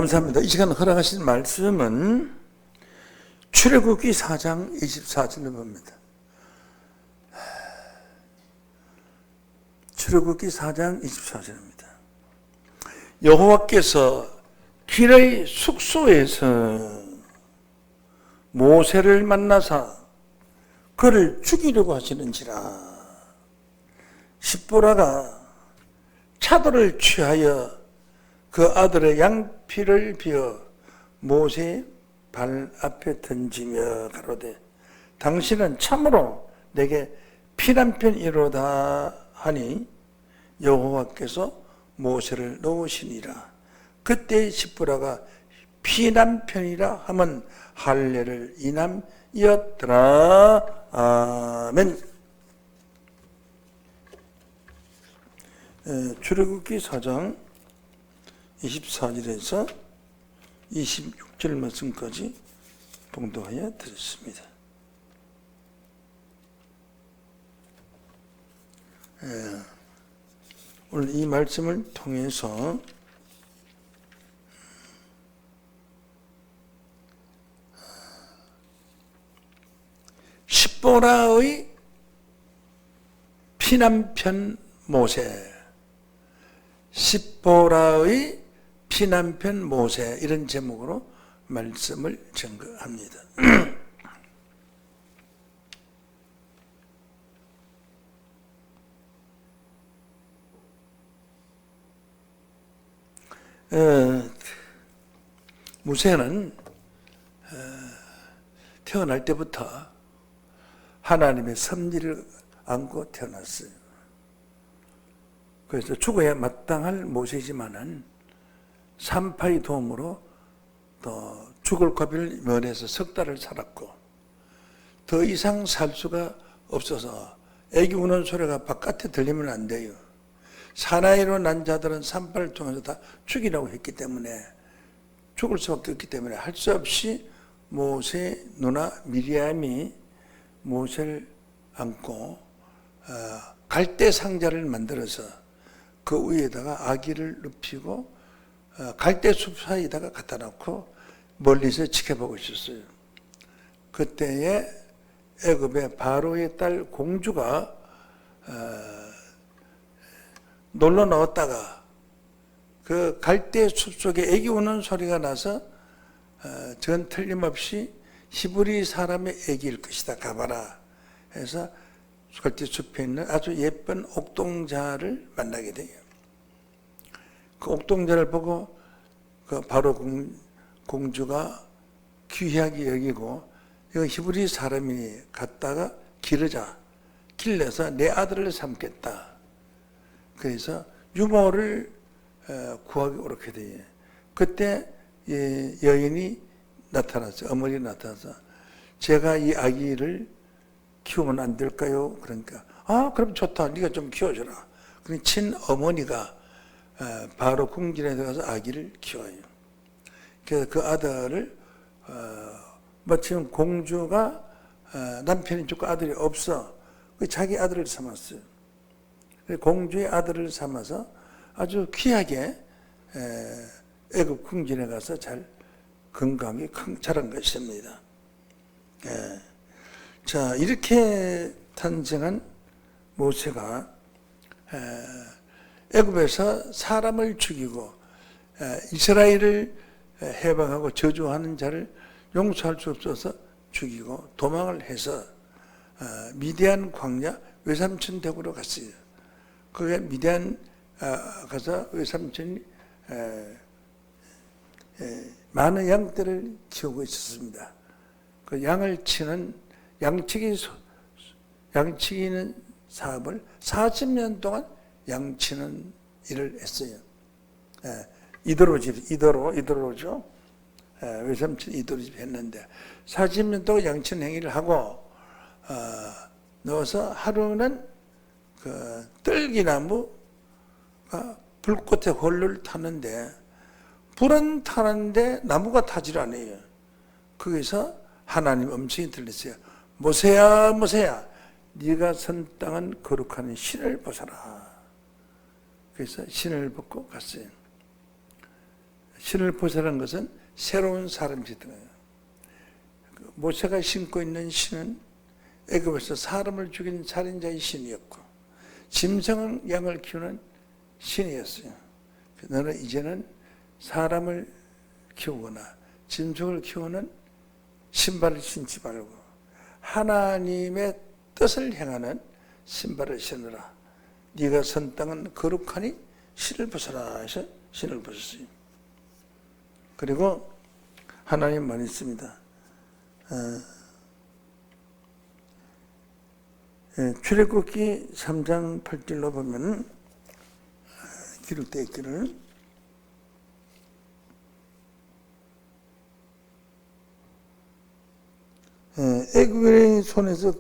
감사합니다. 이 시간 허락하신 말씀은 출애굽기 4장 24절을 봅니다. 출애굽기 4장 24절입니다. 여호와께서 길의 숙소에서 모세를 만나사 그를 죽이려고 하시는지라. 십보라가 차도를 취하여 그 아들의 양피를 비어 모세의 발 앞에 던지며 가로되 당신은 참으로 내게 피난편이로다 하니 여호와께서 모세를 놓으시니라. 그때 십보라가 피난편이라 하면 할례를 인함이었더라. 아멘. 출애굽기 4장 24절에서 26절 말씀까지 봉독하여 드렸습니다. 오늘 이 말씀을 통해서 십보라의 피난편 모세, 십보라의 피난편 모세, 이런 제목으로 말씀을 증거합니다. 모세는 태어날 때부터 하나님의 섭리를 안고 태어났어요. 그래서 죽어야 마땅할 모세지만은 산파의 도움으로 또 죽을 고비를 면해서 석 달을 살았고, 더 이상 살 수가 없어서 애기 우는 소리가 바깥에 들리면 안 돼요. 사나이로 난 자들은 산파를 통해서 다 죽이라고 했기 때문에, 죽을 수밖에 없기 때문에 할 수 없이 모세 누나 미리암이 모세를 안고 갈대 상자를 만들어서 그 위에다가 아기를 눕히고 갈대 숲 사이에다가 갖다 놓고 멀리서 지켜보고 있었어요. 그때에 애굽의 바로의 딸 공주가 놀러 나왔다가 그 갈대 숲 속에 애기 우는 소리가 나서 전 틀림없이 히브리 사람의 애기일 것이다, 가봐라 해서 갈대 숲에 있는 아주 예쁜 옥동자를 만나게 돼요. 그 옥동자를 보고 그 바로 공주가 귀하게 여기고, 이거 히브리 사람이 갔다가 길러서 내 아들을 삼겠다. 그래서 유모를 구하기 오르게 돼요. 그때 여인이 나타났어요. 어머니 나타나서 제가 이 아기를 키우면 안 될까요? 그러니까 그럼 좋다. 네가 좀 키워줘라. 그러니 친어머니가 바로 궁전에 들어가서 아기를 키워요. 그래서 그 아들을 마침 공주가 남편이 죽고 아들이 없어. 자기 아들을 삼았어요. 공주의 아들을 삼아서 아주 귀하게 애굽 궁전에 가서 잘 건강히 자란 것입니다. 자, 이렇게 탄생한 모세가 애굽에서 사람을 죽이고 이스라엘을 해방하고 저주하는 자를 용서할 수 없어서 죽이고 도망을 해서 미디안 광야 외삼촌 댁으로 갔어요. 그게 미디안 가서 외삼촌이 많은 양떼를 키우고 있었습니다. 그 양을 치는 양치기는 사업을 40년 동안 양치는 일을 했어요. 이도로죠. 외삼촌 이도로집 했는데 40년 동안 양치는 행위를 하고 넣어서 하루는 그 뜰기나무가 불꽃에 홀를 타는데 불은 타는데 나무가 타질 않아요. 거기서 하나님 음성이 들렸어요. 모세야, 모세야, 네가 선 땅은 거룩한 신을 벗어라. 그래서 신을 벗고 갔어요. 신을 벗어난 것은 새로운 사람이 되는 거예요. 모세가 신고 있는 신은 애굽에서 사람을 죽인 살인자의 신이었고 짐승은 양을 키우는 신이었어요. 너는 이제는 사람을 키우거나 짐승을 키우는 신발을 신지 말고 하나님의 뜻을 행하는 신발을 신으라. 네가 선 땅은 거룩하니 신을 벗어라 해서 신을 벗었어요. 그리고 하나님 말이 있습니다. 출애굽기 3장 8절로 보면 기록되어 있기를 애굽의 손에서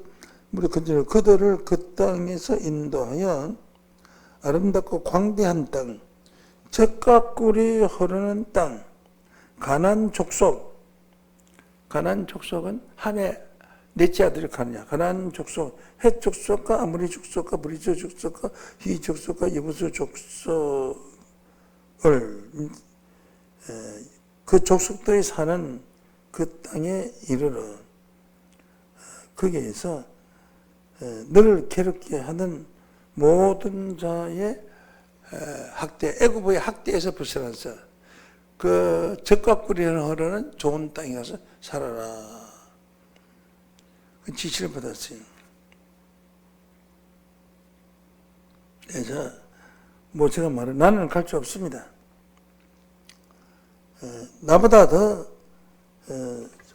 우리 그들을 그 땅에서 인도하여 아름답고 광대한 땅, 젖과 꿀이 흐르는 땅, 가나안 족속. 가나안 족속은 함에 넷째 아들이 가느냐. 가나안 족속, 헷 족속과 아모리 족속과 브리스 족속과 히 족속과 예부스 족속을 그 족속들이 사는 그 땅에 이르러 거기에서 너를 괴롭게 하는 모든 자의 학대, 애굽의 학대에서 벗어나서 그 젖과 꿀이 흐르는 좋은 땅에 가서 살아라. 그 지시를 받았어요. 그래서 모세가 말해 나는 갈 수 없습니다. 나보다 더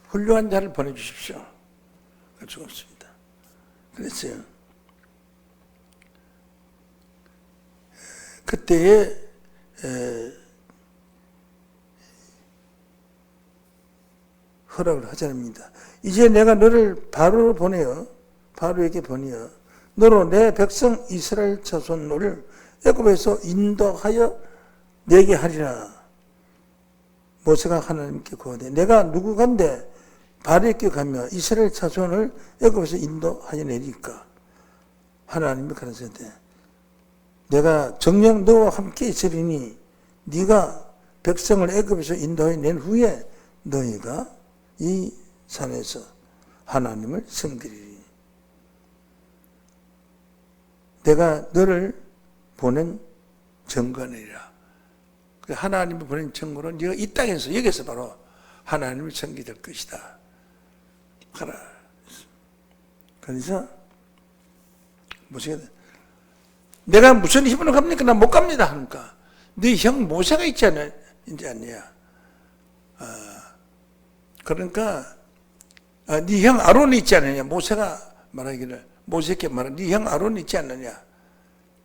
훌륭한 자를 보내주십시오. 갈 수가 없습니다. 그랬어요. 그때에 허락을 하지 않습니다. 이제 내가 너를 바로로 보내어 바로에게 보내어 너로 내 백성 이스라엘 자손을 애굽에서 인도하여 내게 하리라. 모세가 하나님께 구하되 내가 누구간데 바로에게 가며 이스라엘 자손을 애굽에서 인도하여 내리까. 하나님이 가라사대 내가 정녕 너와 함께 있으리니 네가 백성을 애굽에서 인도하여 낸 후에 너희가 이 산에서 하나님을 섬기리니 내가 너를 보낸 정관이라. 하나님을 보낸 정관은 네가 이 땅에서 여기서 바로 하나님을 섬기게 될 것이다. 가라. 그래서 모세가 내가 무슨 힘으로 갑니까? 나 못 갑니다. 하니까 네 형 모세가 있지 않냐. 그러니까 네 형 아론이 있지 않느냐. 모세가 말하기를 모세께 말하 네 형 아론이 있지 않느냐.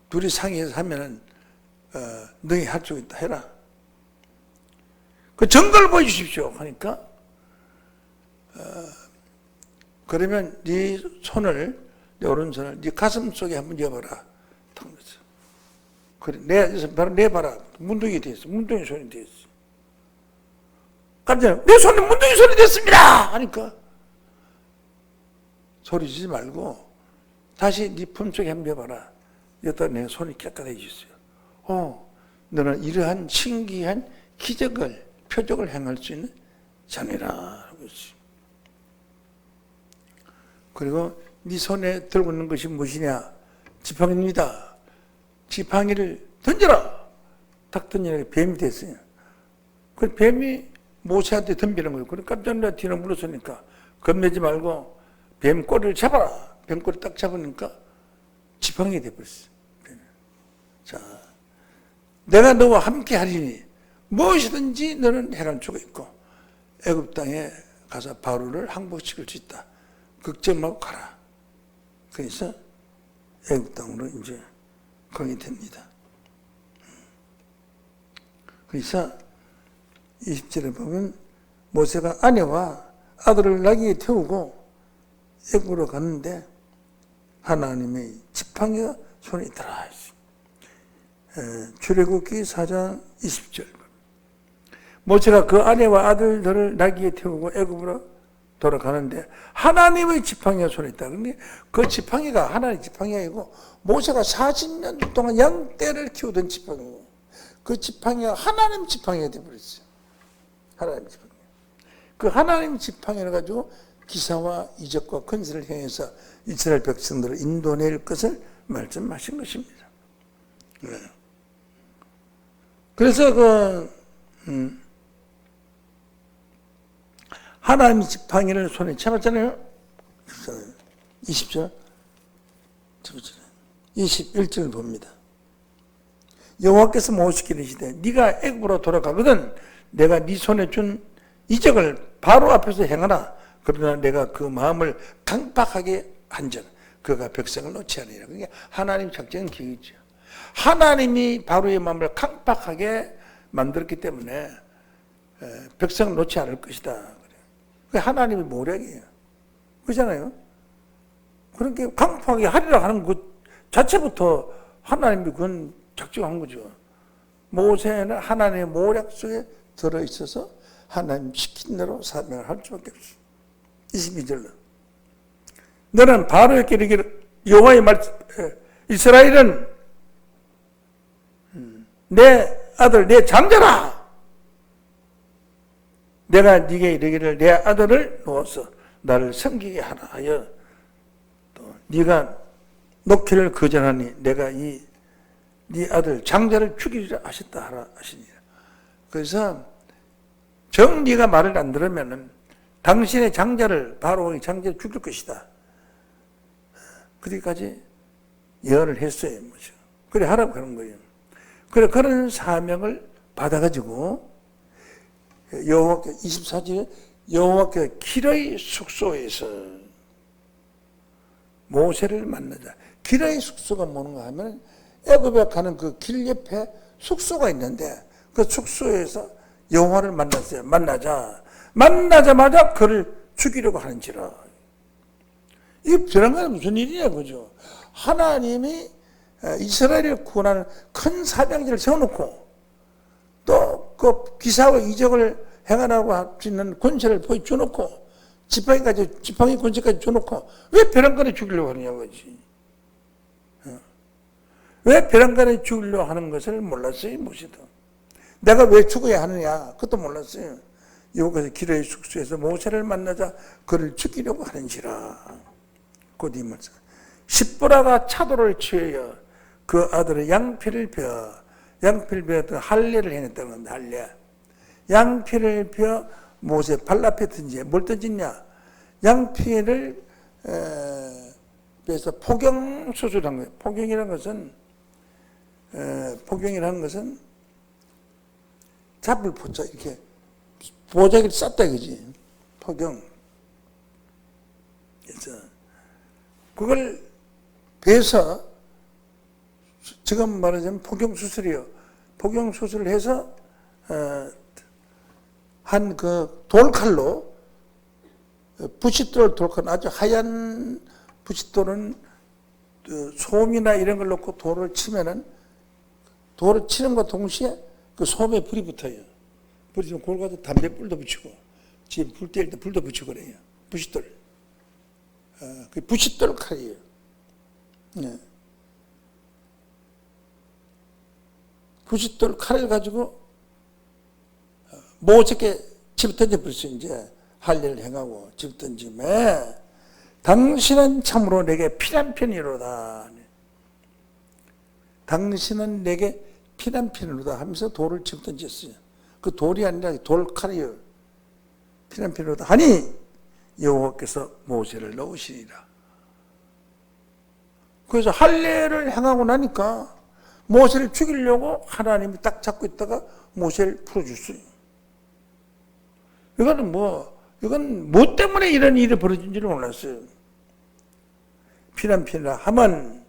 둘이 상의해서 하면은 너희 할 수 있다 해라. 그 증거를 보여주십시오 하니까 그러면 네 손을 네 오른손을 네 가슴 속에 한번 여봐라. 그래 바로 내봐라. 문둥이 됐어. 문둥이 손이 됐어. 깜짝 내 손에 문둥이 손이 됐습니다 하니까 소리 지지 말고 다시 네 품속에 한번 해봐라. 여기다 내 손이 깨끗해졌어요. 너는 이러한 신기한 기적을 표적을 행할 수 있는 자네라 하고 있어요. 그리고 네 손에 들고 있는 것이 무엇이냐? 지팡이입니다. 지팡이를 던져라. 딱 던지니까 뱀이 됐어요. 그 뱀이 모세한테 덤비는 거예요. 그래 깜짝 놀라 뒤로 물러서니까 겁내지 말고 뱀 꼬리를 잡아라. 뱀 꼬리 딱 잡으니까 지팡이가 돼버렸어요. 자, 내가 너와 함께 하리니 무엇이든지 너는 해갈 수가 있고 애굽 땅에 가서 바로를 항복시킬 수 있다. 걱정 말고 가라. 그래서 애굽 땅으로 이제 가게 됩니다. 그래서 20절에 보면 모세가 아내와 아들을 나귀에 태우고 애굽으로 갔는데 하나님의 지팡이가 손에 있더라. 출애굽기 4장 20절 모세가 그 아내와 아들들을 나귀에 태우고 애굽으로 돌아가는데 하나님의 지팡이가 손에 있다. 그런데 그 지팡이가 하나님의 지팡이가 아니고 모세가 40년 동안 양떼를 키우던 지팡이고 그 지팡이가 하나님 지팡이가 되어버렸어요. 하나님 지팡이. 그 하나님 지팡이를 가지고 기사와 이적과 권세를 행해서 이스라엘 백성들을 인도낼 것을 말씀하신 것입니다. 네. 그래서 하나님 지팡이를 손에 잡았잖아요. 20절, 21절을 봅니다. 여호와께서 모시게 이르시되 네가 애굽으로 돌아가거든 내가 네 손에 준 이적을 바로 앞에서 행하라. 그러나 내가 그 마음을 강팍하게 한적 그가 백성을 놓지 않으리라. 그게 하나님 작전 기획이죠. 하나님이 바로의 마음을 강팍하게 만들었기 때문에 백성을 놓지 않을 것이다. 그게 하나님의 모략이에요. 그렇잖아요. 그렇게 강팍하게 하리라 하는 것 자체부터 하나님이 그건 작정한 거죠. 모세는 하나님의 모략 속에 들어있어서 하나님 시킨 대로 사명을 할 수밖에 없어요. 22절로 너는 바로에게 이르기를 여호와의 말씀 이스라엘은 내 아들 내 장자라. 내가 네게 이르기를 내 아들을 놓아서 나를 섬기게 하라 하여 또 네가 놓기를 거절하니 내가 네 아들 장자를 죽이리라 하셨다 하라 하시니라. 그래서 정 네가 말을 안 들으면은 당신의 장자를 바로의 장자를 죽일 것이다. 그렇게까지 예언을 했어요. 그래 하라고 하는 거예요. 그래 그런 사명을 받아가지고 여호와께 24절에 여호와께 길의 숙소에서 모세를 만나자. 길의 숙소가 뭔가 하면 애굽에 가는 그 길 옆에 숙소가 있는데 그 숙소에서 여호와를 만났어요. 만나자마자 그를 죽이려고 하는지라. 이게 변한 건 무슨 일이냐 그죠? 하나님이 이스라엘을 구원하는 큰 사명지를 세워놓고 또 그 기사와 이적을 행하라고 할 수 있는 권세를 보여줘놓고 지팡이 권세까지 줘놓고 왜 벼랑간에 죽이려고 하느냐 그지? 왜 벼랑간에 죽이려고 하는 것을 몰랐어요 모세도. 내가 왜 죽어야 하느냐 그것도 몰랐어요. 여기서 기르의 숙소에서 모세를 만나자 그를 죽이려고 하는지라. 곧 이 말씀. 십보라가 차도를 취하여 그 아들의 양피를 베어 할례를 해냈다는 겁니다. 할례. 양피를 베어 모세 발 앞에 던지에 뭘 던졌냐? 양피를 빼서 포경 수술한 거예요. 포경이라는 것은 잡을 포자 이렇게 보자기를 쌌다 이거지. 포경. 그래서 그걸 베서 지금 말하자면 포경 수술이요. 포경 수술을 해서 한 그 돌칼로 부싯돌 돌칼 아주 하얀 부싯돌은 솜이나 이런 걸 넣고 돌을 치면은 돌을 치는 것과 동시에 그 솜에 불이 붙어요. 불이 좀 골가도 담배 불도 붙이고 집에 불 뗄 때 불도 붙이고 그래요. 부싯돌. 그 부싯돌 칼이에요. 네. 부싯돌 칼을 가지고 모세께 집어던져 버렸어요. 이제 할례를 행하고 집어던짐에 당신은 참으로 내게 피난편이로다. 당신은 내게 피난편이로다 하면서 돌을 집어던졌어요. 그 돌이 아니라 돌칼이요. 피난편이로다 하니 여호와께서 모세를 넣으시리라. 그래서 할례를 행하고 나니까 모세를 죽이려고 하나님이 딱 잡고 있다가 모세를 풀어줬어요. 이건 뭐 때문에 이런 일이 벌어진지를 몰랐어요. 피난편이라 하면,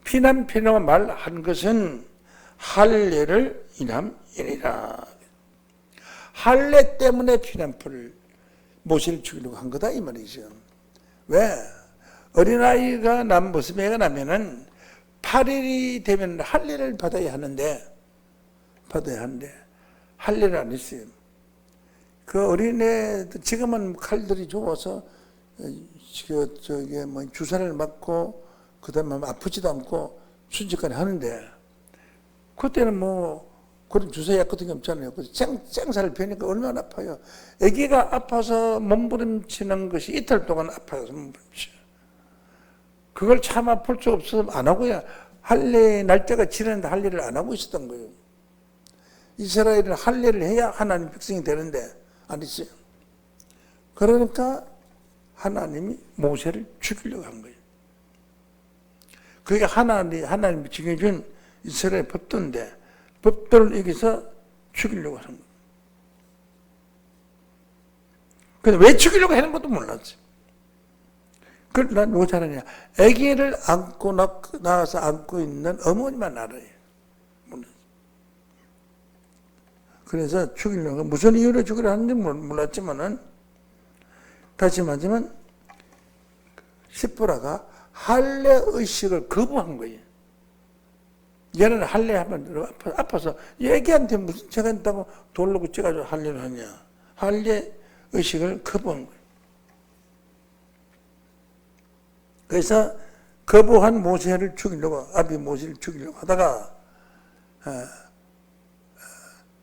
피난편이라고 말한 것은 할례를 인함이니라. 할례 때문에 피난편을 모세를 죽이려고 한 거다 이 말이죠. 왜? 어린아이가 무슨 애가 나면은 8일이 되면 할례를 받아야 하는데 할례를 안 했어요. 그 어린애 지금은 칼들이 좋아서 주사를 맞고 그다음에 아프지도 않고 순직간에 하는데 그때는 그런 주사약 같은 게 없잖아요. 그래서 쨍살을 펴니까 얼마나 아파요. 아기가 아파서 몸부림치는 것이 이틀 동안 아파서 몸부림쳐. 그걸 참아 풀 수 없어서 안 하고야 할례 날짜가 지났는데 할례를 안 하고 있었던 거예요. 이스라엘은 할례를 해야 하나님 백성이 되는데 안 했어요. 그러니까 하나님이 모세를 죽이려고 한 거예요. 그게 하나님이 정해준 이스라엘 법도인데 법도를 여기서 죽이려고 하는 거예요. 근데 왜 죽이려고 하는 것도 몰랐어요. 그걸 난 뭐 잘하냐. 아기를 안고 나와서 안고 있는 어머니만 알아요. 몰랐어요. 그래서 죽이려고 무슨 이유로 죽이려 하는지 몰랐지만은 다시 말하면 시브라가 할례 의식을 거부한 거예요. 얘는 할례하면 아파서 애기한테 무슨 죄가 있다고 돌로 붙여가지고 할례를 하냐. 할례 의식을 거부한 거예요. 그래서 거부한 모세를 죽이려고 아비 모세를 죽이려고 하다가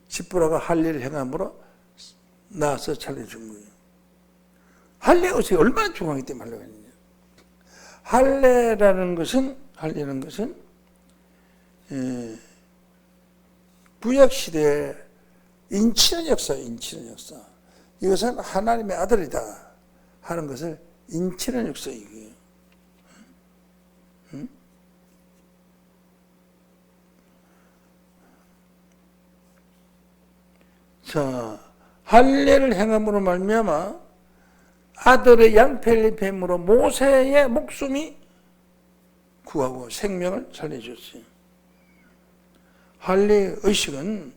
시브라가 할례를 행함으로 나와서 살려준 거예요. 할례 의식이 얼마나 중요하기 때문에 하려고 했느냐. 할례는 것은 구약시대의 인치는 역사예요. 인치는 역사. 이것은 하나님의 아들이다 하는 것을 인치는 역사이고요. 자, 할례를 행함으로 말미암아 아들의 양펠리 뱀으로 모세의 목숨이 구하고 생명을 살려줬어요. 할례 의식은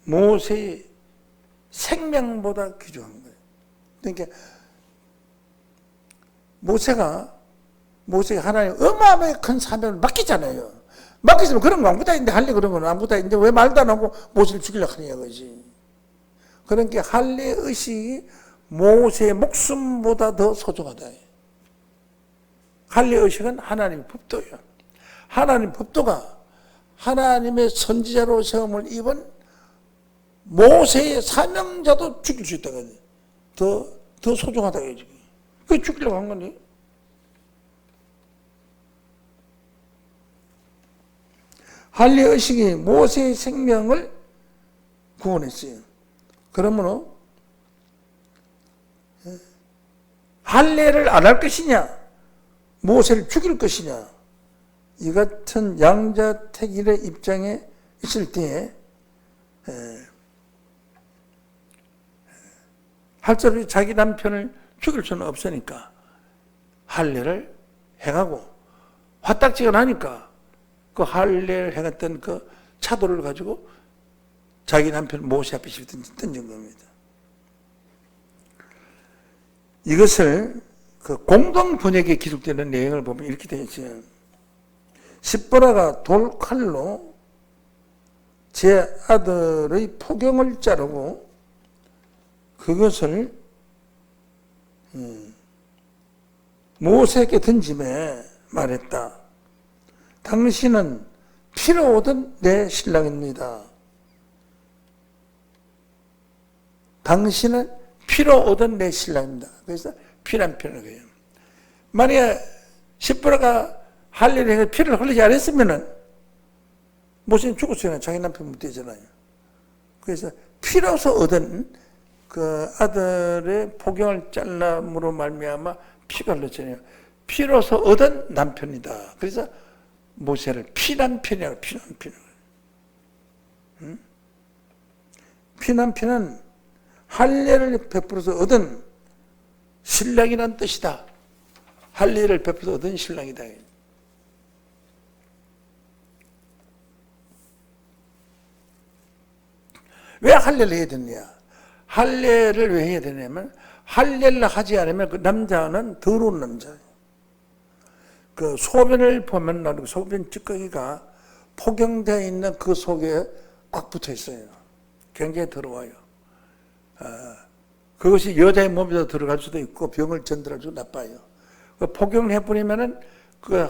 모세의 생명보다 귀중한 거예요. 그러니까 모세가 하나님 어마어마하게 큰 사명을 맡기잖아요. 맡기시면 그런 거 아무것도 아닌데 할례 그런 건 아무것도 아닌데 왜 말도 안 하고 모세를 죽이려고 하냐 거지. 그러니까 할례 의식이 모세의 목숨보다 더 소중하다. 할례 의식은 하나님의 법도예요. 하나님 법도가 하나님의 선지자로 세움을 입은 모세의 사명자도 죽일 수 있다고 해요. 더 소중하다고 해요. 그게 죽이려고 한 거니. 할례 의식이 모세의 생명을 구원했어요. 그러므로 할례를 안 할 것이냐, 모세를 죽일 것이냐, 이 같은 양자택일의 입장에 있을 때에 할자로 자기 남편을 죽일 수는 없으니까 할례를 행하고 화딱지가 나니까 그 할례를 행했던 그 차도를 가지고 자기 남편 모세 앞에 던진 겁니다. 이것을 그 공동 번역에 기록되는 내용을 보면 이렇게 되어 있어요. 시브라가 돌칼로 제 아들의 포경을 자르고 그것을 모세에게 던짐에 말했다. 당신은 피로 얻은 내 신랑입니다. 당신은 피로 얻은 내 신랑입니다. 그래서 피란 표현을 해요. 만약에 시브라가 할례를 해서 피를 흘리지 않았으면은 모세는 죽었어요. 자기 남편 못 되잖아요. 그래서 피로서 얻은 그 아들의 포경을 잘람으로 말미암아 피가 흘렀잖아요. 피로서 얻은 남편이다. 그래서 모세를 피남편이라고 피남편. 피남편은 할례를 베풀어서 얻은 신랑이란 뜻이다. 할례를 베풀어서 얻은 신랑이다. 왜 할례를 해야 되느냐? 할례를 왜 해야 되냐면 할례를 하지 않으면 그 남자는 더러운 남자예요. 그 소변을 보면 소변 찌꺼기가 포경되어 있는 그 속에 꽉 붙어 있어요. 굉장히 더러워요. 그것이 여자의 몸에도 들어갈 수도 있고 병을 전달할 수도 나빠요. 포경을 해버리면은 그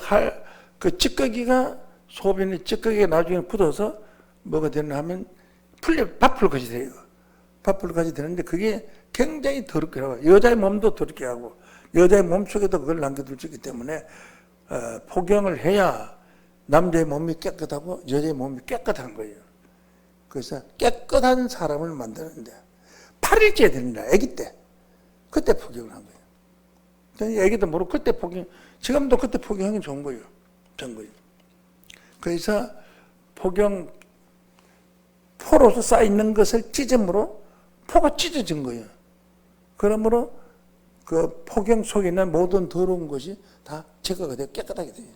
찌꺼기가 소변의 찌꺼기가 나중에 굳어서 뭐가 되나 하면 밥풀 것이 돼요. 밥풀 것이 되는데 그게 굉장히 더럽게 하고 여자의 몸도 더럽게 하고 여자의 몸속에도 그걸 남겨둘 수 있기 때문에 포경을 해야 남자의 몸이 깨끗하고 여자의 몸이 깨끗한 거예요. 그래서 깨끗한 사람을 만드는데 8일째 됩니다. 아기 때. 그때 포경을 한 거예요. 아기도 모르고 그때 포경, 지금도 그때 포경하기 좋은 거예요. 좋은 거예요. 그래서 포경, 포로서 쌓여있는 것을 찢음으로 포가 찢어진 거예요. 그러므로 그 포경 속에 있는 모든 더러운 것이 다 제거가 되고 깨끗하게 돼요.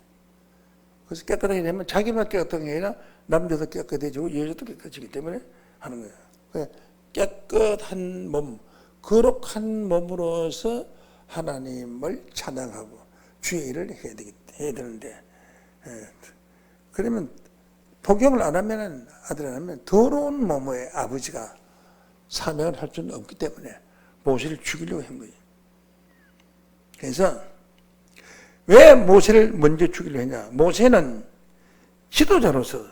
그래서 깨끗하게 되면 자기만 깨끗한 게 아니라 남자도 깨끗해지고 여자도 깨끗해지기 때문에 하는 거예요. 깨끗한 몸, 거룩한 몸으로서 하나님을 찬양하고 주의 일을 해야 되는데 그러면 포경을 안 하면 아들 안 하면 더러운 몸의 아버지가 사명을 할 수는 없기 때문에 모세를 죽이려고 한 거예요. 그래서 왜 모세를 먼저 죽이려고 했냐? 모세는 지도자로서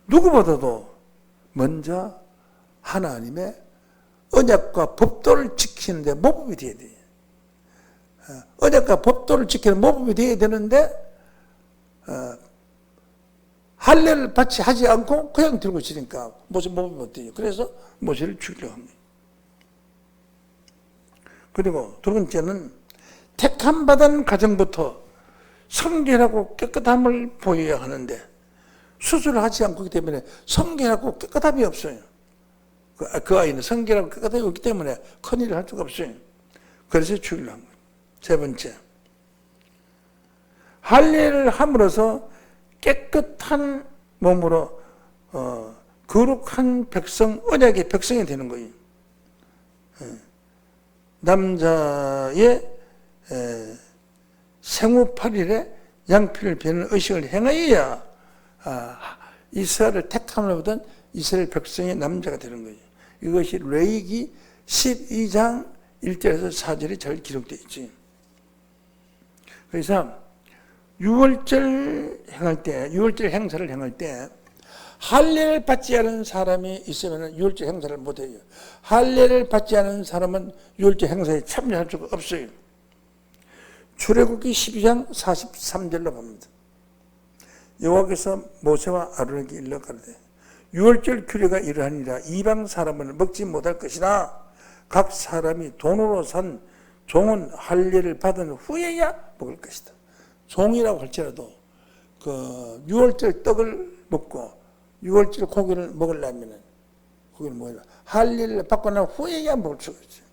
누구보다도 먼저 하나님의 언약과 법도를 지키는 데 모범이 되어야 돼요. 언약과 법도를 지키는 모범이 되어야 되는데 할례를 받지 하지 않고 그냥 들고 있으니까 모세 모범이 못 돼요. 그래서 모세를 죽이려고 합니다. 그리고 두 번째는 택함받은 가정부터 성결하고 깨끗함을 보여야 하는데 수술을 하지 않기 때문에 성결하고 깨끗함이 없어요. 그 아이는 성결하고 깨끗함이 없기 때문에 큰일을 할 수가 없어요. 그래서 죽이려고 한 거예요. 세 번째, 할례를 함으로써 깨끗한 몸으로 거룩한 백성, 언약의 백성이 되는 거예요. 남자의 생후 8일에 양피를 베는 의식을 행하여야 이스라엘을 택함을 받은 이스라엘 백성의 남자가 되는 거예요. 이것이 레위기 12장 1절에서 4절에 잘 기록되어 있지. 그래서 6월절 행할 때, 6월절 행사를 행할 때 할례를 받지 않은 사람이 있으면 6월절 행사를 못해요. 할례를 받지 않은 사람은 6월절 행사에 참여할 수가 없어요. 출애굽기 12장 43절로 봅니다. 여호와께서 모세와 아론에게 일러 가로되 6월절 규례가 이러하니라. 이방 사람은 먹지 못할 것이나 각 사람이 돈으로 산 종은 할례를 받은 후에야 먹을 것이다. 종이라고 할지라도 그 6월절 떡을 먹고 6월절 고기를 먹으려면 할례를 받고 난 후에야 먹을 수가 있어요.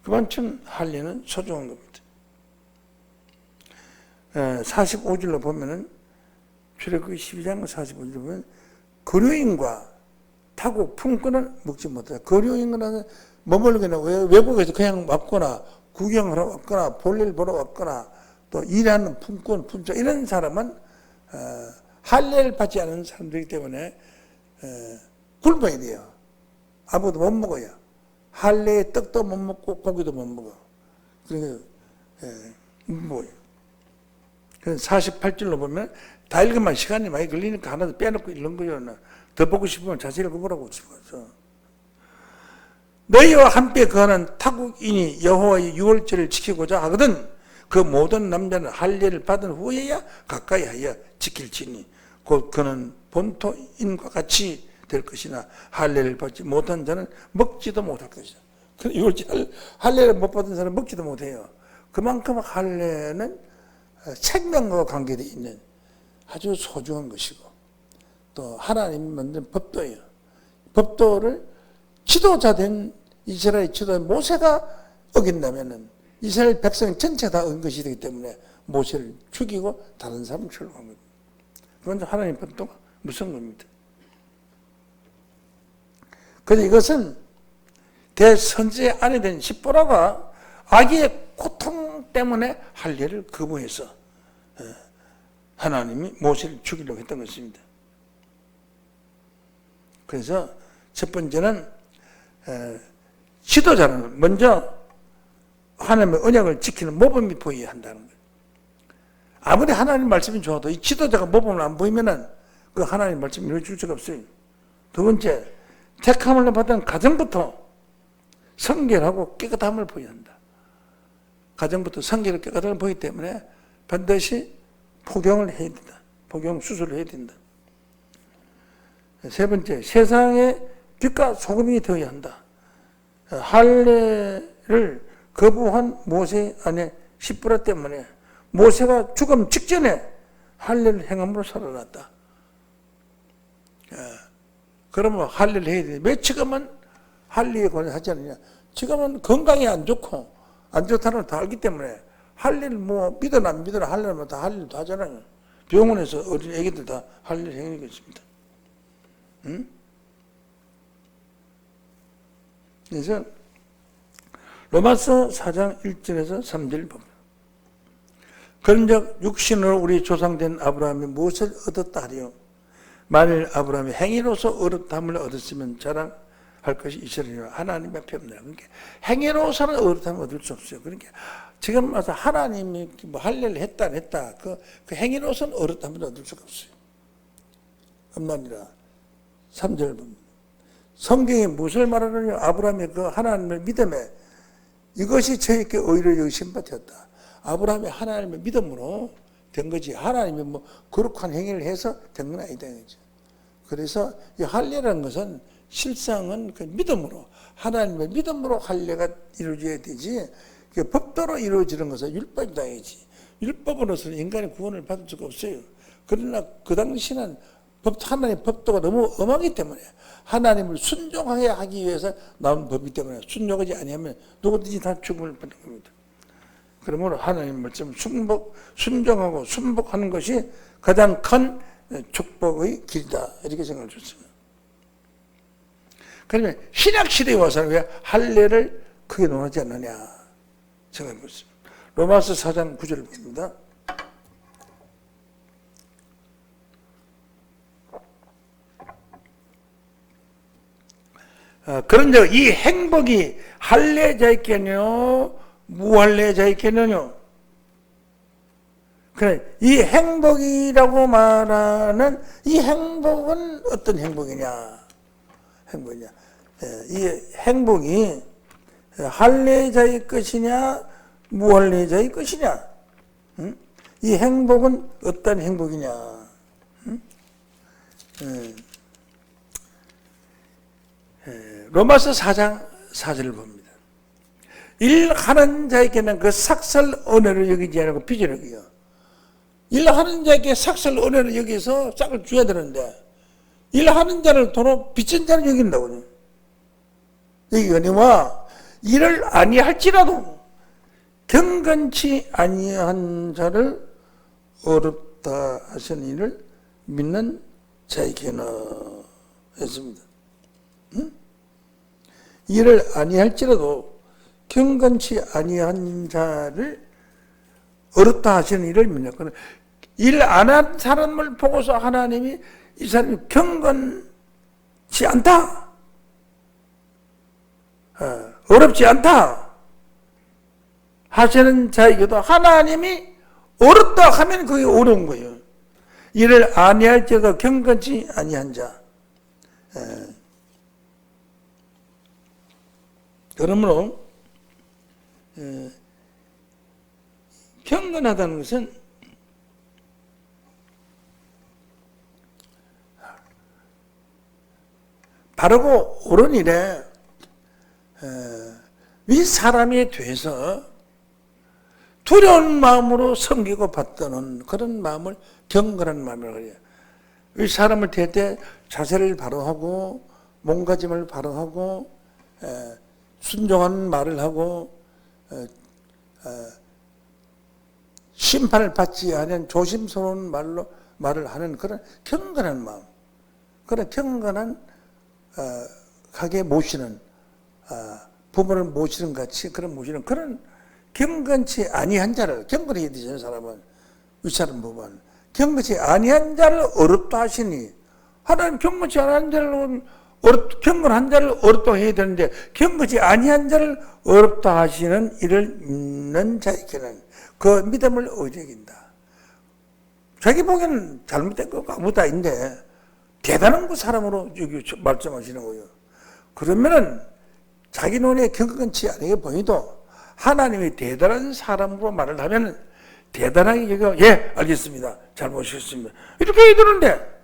그만큼 할례는 소중한 겁니다. 45절로 보면은 출애굽기 12장 45절로 보면 거류인과 타국 품꾼은 먹지 못하다. 거류인은 머물거나 외국에서 그냥 왔거나 구경하러 왔거나 볼일 보러 왔거나 또 일하는 품꾼, 품종 이런 사람은 할례를 받지 않은 사람들이기 때문에 굶어야 돼요. 아무도 못 먹어요. 할례의 떡도 못 먹고 고기도 못 먹어. 그러니까 굶어요. 그래서 48절로 보면 다 읽으면 시간이 많이 걸리니까 하나 빼놓고 읽는 거예요. 더 보고 싶으면 자세히 읽어보라고 싶어서. 너희와 함께 거하는 타국인이 여호와의 유월절을 지키고자 하거든 그 모든 남자는 할례를 받은 후에야 가까이 하여 지킬지니 곧 그는 본토인과 같이 될 것이나 할례를 받지 못한 자는 먹지도 못할 것이다. 유월절 할례를 못 받은 사람은 먹지도 못해요. 그만큼 할례는 생명과 관계되어 있는 아주 소중한 것이고 또 하나님이 만든 법도예요. 법도를 지도자된 이스라엘 지도자 모세가 어긴다면 이스라엘 백성 전체가 다 어긴 것이 되기 때문에 모세를 죽이고 다른 사람을 출동한 겁니다. 그건 하나님 법도가 무서운 겁니다. 그래서 이것은 대선지의 아내 된 십보라가 아기의 고통 때문에 할례를 거부해서 하나님이 모세를 죽이려고 했던 것입니다. 그래서 첫 번째는 지도자는 먼저 하나님의 언약을 지키는 모범이 보여야 한다는 거예요. 아무리 하나님 말씀이 좋아도 이 지도자가 모범을 안 보이면은 그 하나님 말씀을 이루어줄 수가 없어요. 두 번째, 택함을 받은 가정부터 성결하고 깨끗함을 보여야 한다. 가정부터 성결하고 깨끗함을 보이기 때문에 반드시 포경을 해야 된다. 포경 수술을 해야 된다. 세 번째, 세상에 빛과 소금이 되어야 한다. 할례를 거부한 모세 아내 십부라 때문에 모세가 죽음 직전에 할례를 행함으로 살아났다. 그러면 할례를 해야 돼. 왜 지금은 할례에 권하지 않느냐? 지금은 건강이 안 좋고 안 좋다는 걸 다 알기 때문에 할례를 뭐 믿어나 안 믿어나 할례는 다 할례를 다 하잖아요. 병원에서 어린 애기들 다 할례를 행하고 있습니다. 응? 그래서 로마서 4장 1절에서 3절 봅니다. 그런즉 육신으로 우리 조상된 아브라함이 무엇을 얻었다 하리요? 만일 아브라함이 행위로서 어릇함을 얻었으면 자랑할 것이 있으리라. 하나님 앞에 없느라. 그러니까 행위로서는 어릇함을 얻을 수 없어요. 그러니까 지금 와서 하나님이 뭐 할례를 했다 안 했다 그 행위로서는 어릇함을 얻을 수가 없어요. 엄마니라 3절 봅니다. 성경이 무엇을 말하느냐? 아브라함의 그 하나님의 믿음에 이것이 저에게 의로 여기신 바 되었다. 아브라함이 하나님의 믿음으로 된 거지. 하나님이 뭐 거룩한 행위를 해서 된 건 아니다. 그래서 이 할례라는 것은 실상은 그 믿음으로, 하나님의 믿음으로 할례가 이루어져야 되지, 법도로 이루어지는 것은 율법이다. 율법으로서는 인간의 구원을 받을 수가 없어요. 그러나 그 당시는 하나님의 법도가 너무 엄하기 때문에 하나님을 순종하게 하기 위해서 나온 법이기 때문에 순종하지 아니하면 누구든지 다 죽음을 받는 겁니다. 그러므로 하나님 말씀 순종하고 순복하는 것이 가장 큰 축복의 길이다. 이렇게 생각을 줬습니다. 그러면 신약시대에 와서는 왜 할례를 크게 논하지 않느냐 생각해 보겠습니다. 로마서 4장 9절을 봅니다. 그런즉 이 행복이 할례자있겠뇨 무할례자있겠느뇨. 그래, 이 행복이라고 말하는 이 행복은 어떤 행복이냐? 이 행복이 할례자의 것이냐 무할례자의 것이냐? 이 행복은 어떤 행복이냐? 로마서 4장 4절을 봅니다. 일하는 자에게는 그 삭설 은혜를 여기지 않고 빚을 여기요. 일하는 자에게 삭설 은혜를 여기서 싹을 줘야 되는데 일하는 자를 도로 빚진 자를 여긴다고요. 여기 은혜와 일을 아니할지라도 경건치 아니한 자를 어렵다 하신 이를 믿는 자에게는 했습니다. 일을 아니할지라도 경건치 아니한 자를 어렵다 하시는 일을 믿는 거는 일 안 한 사람을 보고서 하나님이 이 사람이 경건치 않다, 어렵지 않다 하시는 자에게도 하나님이 어렵다 하면 그게 어려운 거예요. 일을 아니할지라도 경건치 아니한 자. 그러므로 경건하다는 것은 바르고 옳은 일에 윗사람에 대해서 두려운 마음으로 섬기고 받드는 그런 마음을 경건한 마음이라고 해요. 윗사람을 대할 때 자세를 바로하고 몸가짐을 바로하고 순종하는 말을 하고 심판을 받지 않은 조심스러운 말을 하는 그런 경건한 마음, 그런 경건한 가게 모시는 부모를 모시는 같이 그런 모시는 그런 경건치 아니한 자를 경건해야 되는 사람은 윗사람 보면 경건치 아니한 자를 어렵다 하시니 하나님 경건치 아니한 자를 경건한 자를 어렵다 해야 되는데 경건치 아니한 자를 어렵다 하시는 이를 믿는 자에게는 그 믿음을 의지한다. 자기 보기에는 잘못된 거 아무것도 아닌데 대단한 그 사람으로 여기 말씀하시는 거예요. 그러면은 자기 눈에 경건치 않게 보이도 하나님이 대단한 사람으로 말을 하면 대단하게 얘가 예 알겠습니다 잘못했습니다 이렇게 해야 되는데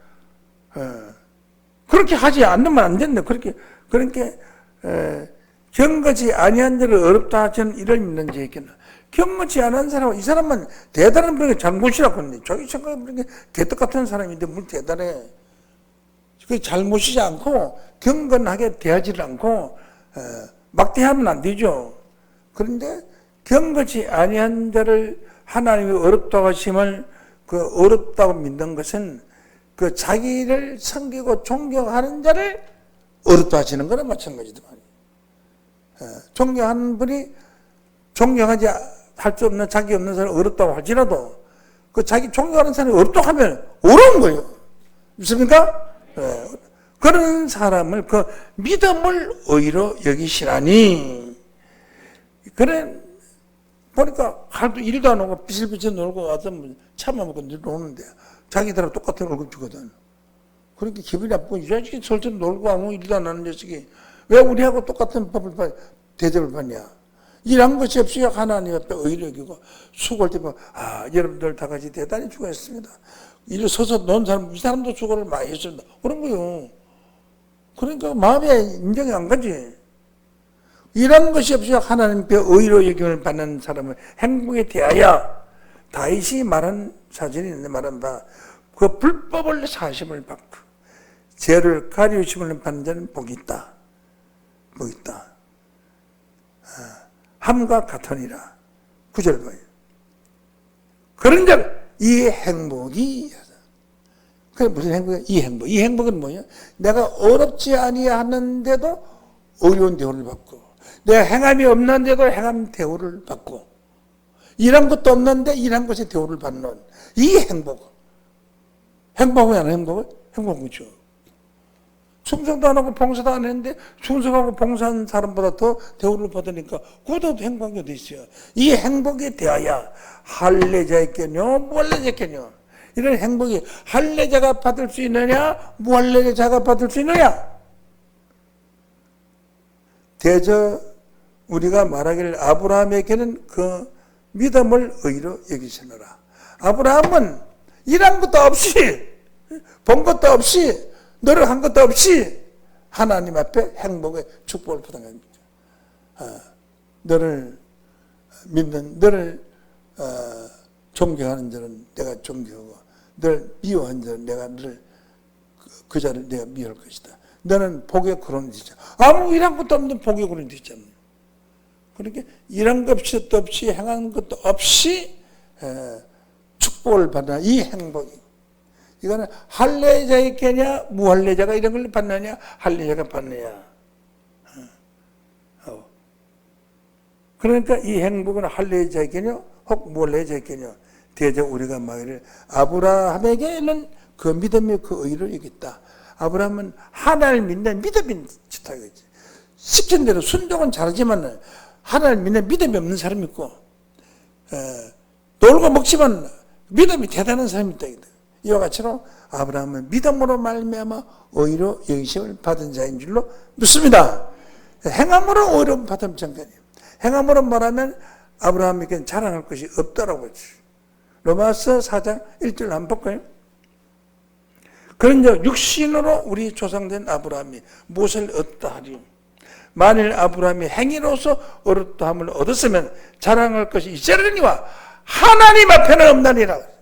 그렇게 하지 않으면 안 된다. 그렇게 경건치 아니한 자를 어렵다 하는 이를 믿는 자에게는 경건치 않은 사람은 이 사람은 대단한 분이 잘못이라고 하는데 자기 생각에 개떡 같은 사람인데 뭘 대단해. 그게 잘못이지 않고 경건하게 대하지를 않고 막 대하면 안 되죠. 그런데 경건치 아니한 자를 하나님이 어렵다고 하심을 그 어렵다고 믿는 것은 그 자기를 섬기고 존경하는 자를 어렵다 하시는 거나 마찬가지더만. 존경하는 분이 존경하지 할 수 없는 자기 없는 사람을 어렵다고 할지라도 그 자기 존경하는 사람이 어렵다고 하면 어려운 거예요. 믿습니까? 그런 사람을 그 믿음을 의로 여기시라니. 그래 보니까 하루도 일도 안 하고 비실비실 놀고 와서 참아먹고 노는데 자기들하고 똑같은 월급 주거든. 그러니까 기분이 나쁘고 이 자식이 설전 놀고 아무 일도 안 하는 자식이 왜 우리하고 똑같은 법을 대접을 받냐. 일한 것이 없이 하나님 앞에 의를 여기고 수고할 때 여러분들 다 같이 대단히 수고했습니다. 일을 서서 논 사람 이 사람도 수고를 많이 했습니다. 그런 거요. 그러니까 마음에 인정이 안 가지. 일한 것이 없이 하나님 앞에 의로 여김을 받는 사람은 행복에 대하여 다윗이 말한 사전이 있는데 말한 바 그 불법을 사심을 받고 죄를 가리우심을 받는 자는 복이 있다. 복이 있다. 함과 같으니라. 9절 봐요. 그런 자 이 행복이 그게 무슨 행복이야? 이 행복. 이 행복은 뭐냐? 내가 어렵지 아니하는데도 어려운 대우를 받고 내가 행함이 없는데도 행함 대우를 받고 일한 것도 없는데 일한 것에 대우를 받는 이 행복. 행복이 아니야 행복은? 행복이죠. 충성도 안 하고 봉사도 안 했는데 충성하고 봉사한 사람보다 더 대우를 받으니까 그것도 행복이 어디 있어요. 이 행복에 대하여 할례자였겠뇨 무할례자였겠뇨. 이런 행복이 할례자가 받을 수 있느냐 무할례자가 받을 수 있느냐. 대저 우리가 말하기를 아브라함에게는 그 믿음을 의로 여기시느라. 아브라함은 일한 것도 없이 본 것도 없이 노력한 것도 없이 하나님 앞에 행복의 축복을 받은 겁니다. 너를 믿는 너를 존경하는 자는 내가 존경하고 너를 미워하는 자는 내가 너를 그 자를 내가 미워할 것이다. 너는 복의 근원이 되죠. 아무 일한 것도 없는 복의 근원이 되잖아요. 그러니까 일한 것도 없이 행한 것도 없이 축복을 받는 이 행복이 이거는 할례자였겠냐 무할례자가 이런 걸 받느냐 할례자가 받느냐. 그러니까 이 행복은 할례자였겠냐 혹 무할례자였겠냐. 대저 우리가 말하기를 아브라함에게는 그 믿음이 그 의를 이겼다. 아브라함은 하나님을 믿는 믿음이 좋다 이거지. 시킨 대로 순종은 잘하지만 하나님을 믿는 믿음이 없는 사람이 있고 놀고 먹지만 믿음이 대단한 사람이 있다. 이와 같이로 아브라함은 믿음으로 말미암아 의로 여기심을 받은 자인 줄로 믿습니다. 행함으로 의로 받은 장관이에요. 행함으로 말하면 아브라함에게는 자랑할 것이 없다라고 했어요. 로마서 4장 1절 한번 볼까요? 그런즉 육신으로 우리 조상된 아브라함이 무엇을 얻다 하리. 만일 아브라함이 행위로서 어렵다함을 얻었으면 자랑할 것이 있으려니와 하나님 앞에는 없나니라.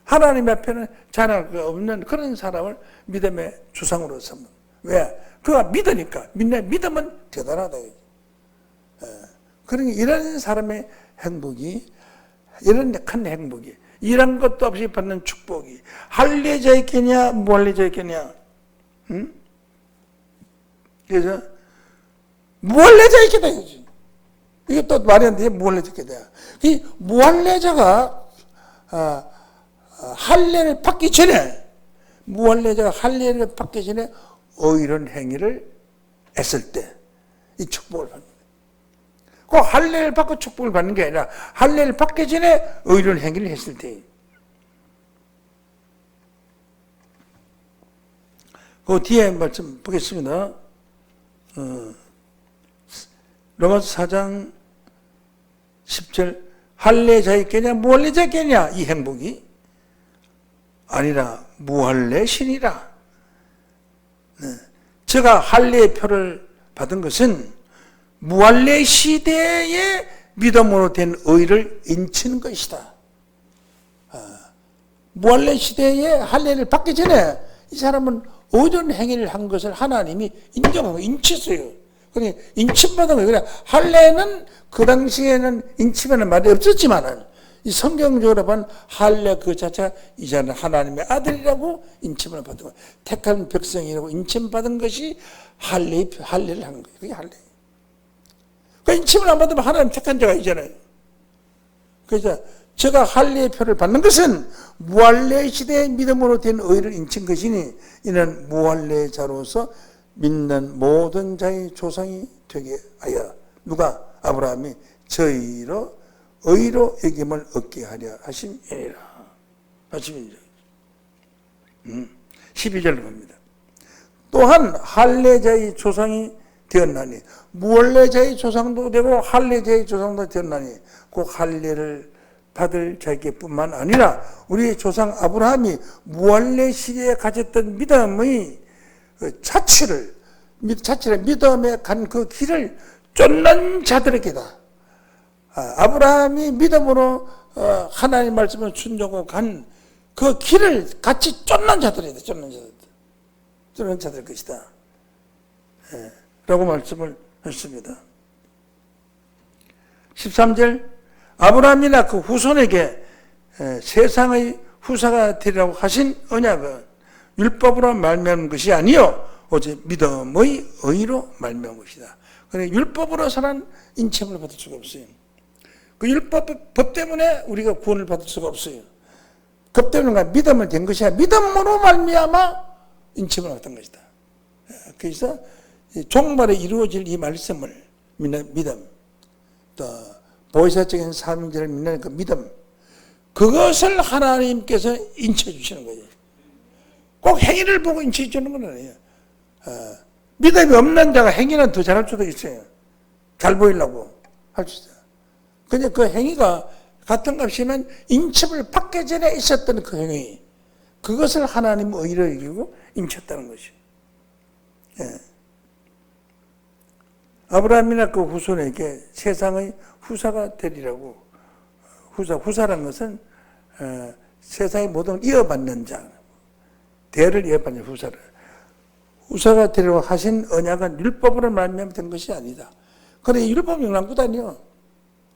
하나님 앞에는 자랑할 것 없는 그런 사람을 믿음의 주상으로 삼는. 왜? 그가 믿으니까. 믿음은 대단하다. 그러니 이런 사람의 행복이 이런 큰 행복이 일한 것도 없이 받는 축복이 할례자였겠냐 무할례자였겠냐. 응? 그래서 무할례자였겠다 이거지. 이게 또 말이 안 돼. 무할례자였겠다. 이 무할례자가 할례를 받기 전에 무할례자가 할례를 받기 전에 의로운 행위를 했을 때 이 축복을 받는 거예요. 그 할례를 받고 축복을 받는 게 아니라 할례를 받기 전에 의로운 행위를 했을 때 그 뒤에 말씀 보겠습니다. 로마서 4장 10절 할례자이께냐 무할례자이께냐 이 행복이 아니라 무할례신이라. 제가 할례의 표를 받은 것은 무할례 시대에 믿음으로 된 의를 인치는 것이다. 무할례 시대에 할례를 받기 전에 이 사람은 어떤 행위를 한 것을 하나님이 인정하고 인치했어요. 그러니까 인침받은 거예요. 그래 할례는 그 당시에는 인침하는 말이 없었지만은 이 성경적으로 보면 할례 그 자체가 이제는 하나님의 아들이라고 인침을 받은 거예요. 택한 백성이라고 인침받은 것이 할례를 한 거예요. 그게 할례. 그 인침을 안 받으면 하나님 택한 자가 있잖아요. 그래서 제가 할례의 표를 받는 것은 무할례 시대의 믿음으로 된 의를 인친 것이니 이는 무할례자로서 믿는 모든 자의 조상이 되게 하여 누가 아브라함이 저희로 의로 여김을 얻게 하려 하심이니라. 12절로 봅니다. 또한 할례자의 조상이 되었나니 무할례자의 조상도 되고 할례자의 조상도 되었나니 그 할례를 받을 자에게뿐만 아니라 우리 조상 아브라함이 무할례 시대에 가졌던 믿음의 자취를 믿음에 간 그 길을 쫓는 자들에게다. 아브라함이 믿음으로 하나님 말씀을 순종하고 간 그 길을 같이 쫓는 자들이다. 쫓는 자들 것이다. 라고 말씀을 했습니다. 13절 아브라함이나 그 후손에게 세상의 후사가 되리라고 하신 언약은 율법으로 말미암은 것이 아니요 오직 믿음의 의로 말미암은 것이다. 그러니까 율법으로 사는 인침을 받을 수가 없어요. 그 율법 때문에 우리가 구원을 받을 수가 없어요. 그 때문에 믿음을 된 것이 아니라 믿음으로 말미암아 인침을 받은 것이다. 그래서 종말에 이루어질 이 말씀을 믿는 믿음, 또 보혜사적인 사명자를 믿는 그 믿음, 그것을 하나님께서 인쳐 주시는 거예요. 꼭 행위를 보고 인쳐 주는 건 아니에요. 믿음이 없는 자가 행위는 더 잘할 수도 있어요. 잘 보이려고 할 수 있어요. 근데 그 행위가 같은 값이면 인침을 받기 전에 있었던 그 행위, 그것을 하나님 의로 이기고 인쳤다는 것이에요. 아브라함이나 그 후손에게 세상의 후사가 되리라고. 후사란 것은 세상의 모든 이어받는 자, 대를 이어받는 후사가 되리라고 하신 언약은 율법으로 말미암아 된 것이 아니다. 그래 율법이 영랑구다니요.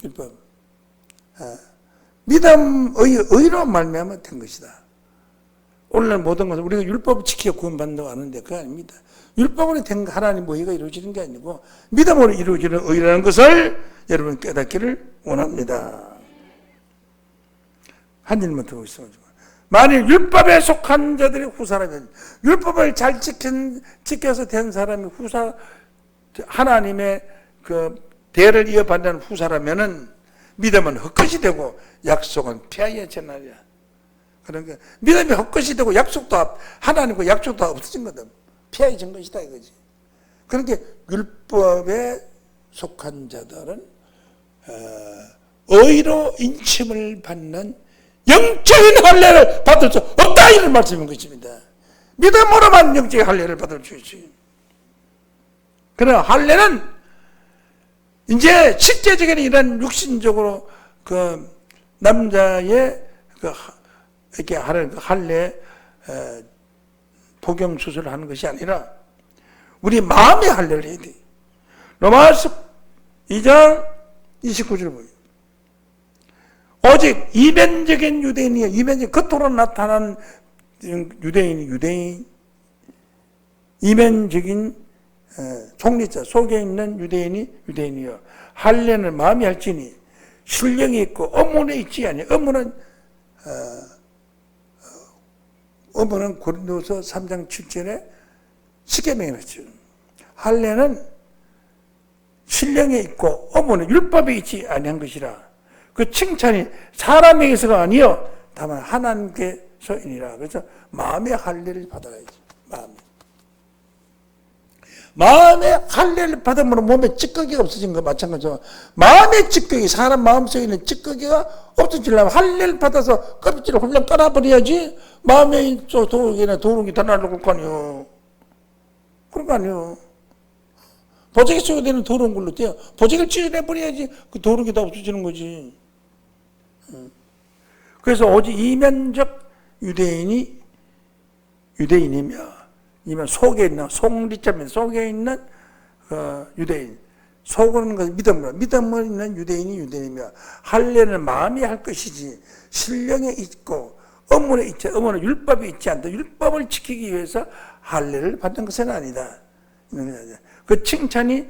율법. 믿음의 의로 말미암아 된 것이다. 오늘날 모든 것은 우리가 율법을 지켜 구원받는다고 하는데 그거 아닙니다. 율법으로 된 하나님 의가 이루어지는 게 아니고 믿음으로 이루어지는 의라는 것을 여러분 깨닫기를 원합니다. 한 일만 더 있습니다. 만일 율법에 속한 자들이 후사라면 율법을 잘 지켜서 된 사람이 하나님의 그 대를 이어받는 후사라면은 믿음은 헛것이 되고 약속은 폐하에 전하리라. 그러니까 믿음이 헛것이 되고 하나님과 약속도 없어진 거다. 피해진 것이다 이거지. 그러니까 율법에 속한 자들은 의로 인침을 받는 영적인 할례를 받을 수 없다 이런 말씀인 것입니다. 믿음으로만 영적인 할례를 받을 수 있어요. 그러나 할례는 이제 실제적인 이런 육신적으로 그 남자의 이렇게 하는 그 할례 복용 수술을 하는 것이 아니라 우리 마음의 할례를 해야 돼. 로마서 2장 29절 보여요. 오직 이면적인 유대인이여, 이면적 겉으로 나타난 유대인, 이면적인 총리자 속에 있는 유대인이여, 할례는 마음이 할지니 신령이 있고 의문에 있지 아니. 의문은 고린도서 3장 7절에 쉽게 명했죠. 할례는 신령에 있고 의문은 율법에 있지 아니한 것이라. 그 칭찬이 사람에게서가 아니요 다만 하나님께서이니라. 그래서 마음의 할례를 받아야지. 마음의 할례를 받음으로 몸에 찌꺼기가 없어진 거 마찬가지죠. 마음의 찌꺼기, 사람 마음속에 있는 찌꺼기가 없어지려면 할례를 받아서 껍질을 훌쩍 깔아버려야지 마음에 도둑이 다 날아올 거 아니에요. 그런 거 아니에요. 보자기 속에 되는 더러운 걸로 돼요. 보자기를 찢어내버려야지 그 도둑이 다 없어지는 거지. 그래서 오직 이면적 유대인이며 이면 속에 있는 속리자면 속에 있는 유대인, 속은 것 믿음을 있는 유대인이 유대인이며 할례는 마음이 할 것이지 신령에 있고 의문에 있지 의문은 율법이 있지 않다. 율법을 지키기 위해서 할례를 받는 것은 아니다. 그 칭찬이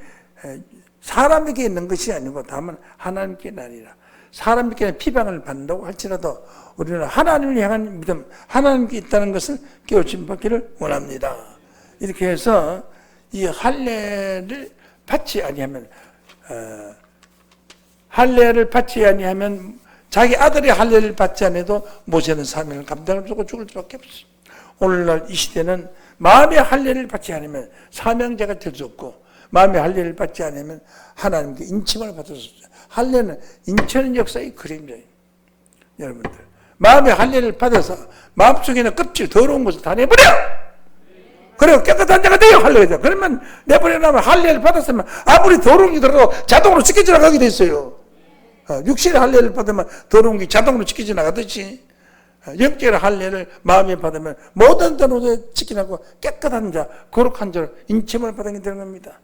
사람에게 있는 것이 아니고 다만 하나님께는 아니라 사람에게는 비방을 받는다고 할지라도 우리는 하나님을 향한 믿음, 하나님께 있다는 것을 깨우침 받기를 원합니다. 이렇게 해서 이 할례를 받지 아니하면 자기 아들의 할례를 받지 않아도 모세는 사명을 감당할 수 없고 죽을 수밖에 없어요. 오늘날 이 시대는 마음의 할례를 받지 않으면 사명자가 될 수 없고 마음의 할례를 받지 않으면 하나님께 인침을 받을 수 없어요. 할례는 인치는 역사의 그림자예요. 여러분들 마음의 할례를 받아서 마음속에 있는 껍질 더러운 것을 다 내버려! 그리고 깨끗한 자가 돼요. 할례가. 그러면 내버려놓으면 할례를 받았으면 아무리 더러운 게 들어도 자동으로 씻겨져 나가게 됐어요. 육신의 할례를 받으면 더러운 게 자동으로 씻겨져 나가듯이 영적의 할례를 마음에 받으면 모든 더러운 씻겨나고 깨끗한 자, 거룩한 자로 인침을 받게 되는 겁니다.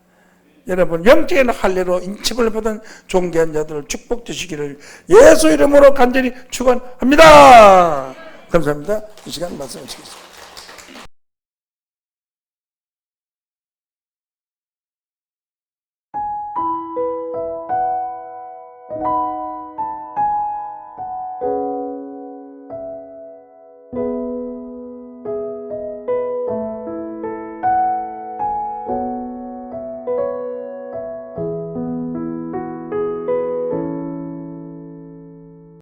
여러분 영적인 할례로 인침을 받은 존귀한 자들을 축복되시기를 예수 이름으로 간절히 축원합니다. 감사합니다. 이 시간 말씀하시겠습니다.